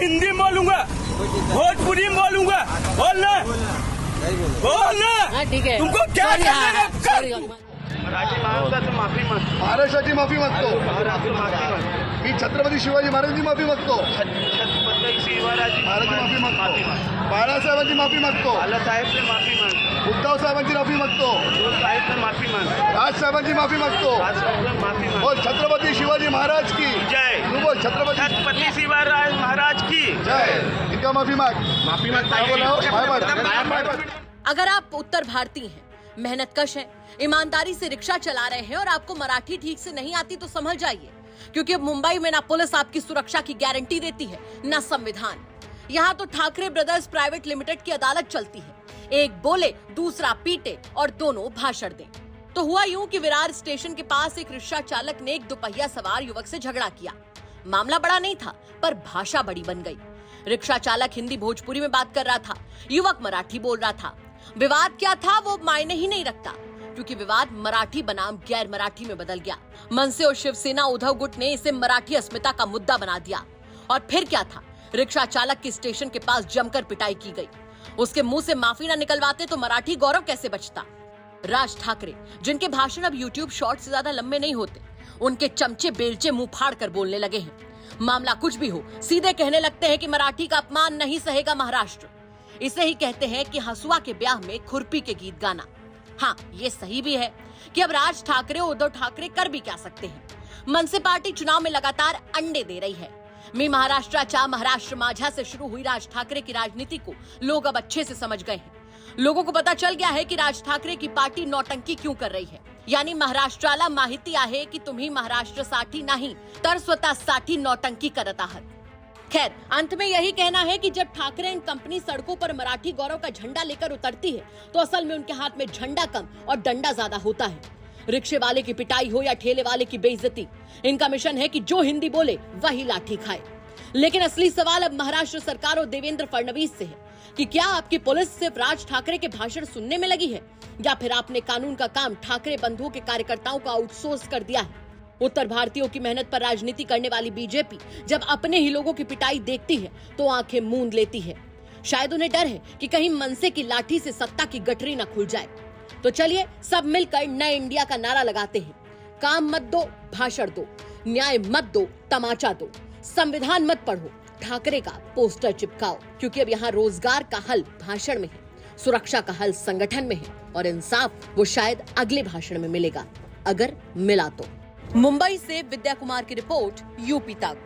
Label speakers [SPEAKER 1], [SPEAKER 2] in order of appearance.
[SPEAKER 1] हिंदी में बोलूंगा, भोजपुरी में बोलूंगा। बोलना बोलना,
[SPEAKER 2] ठीक है।
[SPEAKER 1] तुमको क्या
[SPEAKER 3] महाराष्ट्राची माफी मागतो। मी छत्रपती शिवाजी महाराजांची माफी मागतो। महाराजांची माफी मागतो। बाळासाहेबांची माफी मागतो। उद्धव साहेबांची माफी मागतो। राज साहेबांची माफी मागतो। बोल छत्रपती शिवाजी महाराज की
[SPEAKER 1] जय।
[SPEAKER 3] तू बोल छत्रपती
[SPEAKER 1] शिवाजी महाराज की
[SPEAKER 3] जय। इनका माफी माग। माफी माग।
[SPEAKER 2] अगर आप उत्तर भारतीय हैं, मेहनतकश हैं, ईमानदारी से रिक्शा चला रहे हैं और आपको मराठी ठीक से नहीं आती तो संभल जाइए, क्योंकि अब मुंबई में ना पुलिस आपकी सुरक्षा की गारंटी देती है ना संविधान। यहाँ तो ठाकरे ब्रदर्स प्राइवेट लिमिटेड की अदालत चलती है। एक बोले, दूसरा पीटे और दोनों भाषण दें। तो हुआ यूं कि विरार स्टेशन के पास एक रिक्शा चालक ने एक दोपहिया सवार युवक से झगड़ा किया। मामला बड़ा नहीं था, पर भाषा बड़ी बन गई। रिक्शा चालक हिंदी भोजपुरी में बात कर रहा था, युवक मराठी बोल रहा था। विवाद क्या था वो मायने ही नहीं रखता, क्योंकि विवाद मराठी बनाम गैर मराठी में बदल गया। मनसे और शिवसेना उद्धव गुट ने इसे मराठी अस्मिता का मुद्दा बना दिया। और फिर क्या था, रिक्शा चालक की स्टेशन के पास जमकर पिटाई की गई। उसके मुंह से माफी न निकलवाते तो मराठी गौरव कैसे बचता। राज ठाकरे, जिनके भाषण अब यूट्यूब शॉर्ट से ज्यादा लंबे नहीं होते, उनके चमचे बेलचे मुंह फाड़ कर बोलने लगे हैं। मामला कुछ भी हो, सीधे कहने लगते हैं कि मराठी का अपमान नहीं सहेगा महाराष्ट्र। इसे ही कहते हैं कि हसुआ के ब्याह में खुरपी के गीत गाना। हाँ, ये सही भी है कि अब राज ठाकरे और उद्धव ठाकरे कर भी क्या सकते हैं। मनसे पार्टी चुनाव में लगातार अंडे दे रही है। मी महाराष्ट्राच्या महाराष्ट्र माझा से शुरू हुई राज ठाकरे की राजनीति को लोग अब अच्छे से समझ गए हैं। लोगों को पता चल गया है कि राज ठाकरे की पार्टी नौटंकी क्यों कर रही है। यानी महाराष्ट्राला माहिती आहे की तुम्ही महाराष्ट्रासाठी नाही तर स्वतःसाठी नौटंकी करत आहात। खैर, अंत में यही कहना है कि जब ठाकरे एंड कंपनी सड़कों पर मराठी गौरव का झंडा लेकर उतरती है तो असल में उनके हाथ में झंडा कम और डंडा ज्यादा होता है। रिक्शे वाले की पिटाई हो या ठेले वाले की बेइज्जती, इनका मिशन है कि जो हिंदी बोले वही लाठी खाए। लेकिन असली सवाल अब महाराष्ट्र सरकार और देवेंद्र फडणवीस से है कि क्या आपकी पुलिस सिर्फ राज ठाकरे के भाषण सुनने में लगी है, या फिर आपने कानून का काम ठाकरे बंधुओं के कार्यकर्ताओं को आउटसोर्स कर दिया है। उत्तर भारतीयों की मेहनत पर राजनीति करने वाली बीजेपी जब अपने ही लोगों की पिटाई देखती है तो आंखें मूंद लेती है। शायद उन्हें डर है कि कहीं मनसे की लाठी से सत्ता की गठरी न खुल जाए। तो चलिए सब मिलकर नए इंडिया का नारा लगाते हैं। काम मत दो, भाषण दो, न्याय मत दो, तमाचा दो, संविधान मत पढ़ो, ठाकरे का पोस्टर चिपकाओ, क्योंकि अब यहाँ रोजगार का हल भाषण में है, सुरक्षा का हल संगठन में है और इंसाफ वो शायद अगले भाषण में मिलेगा, अगर मिला तो। मुंबई से विद्या कुमार की रिपोर्ट, यूपी तक।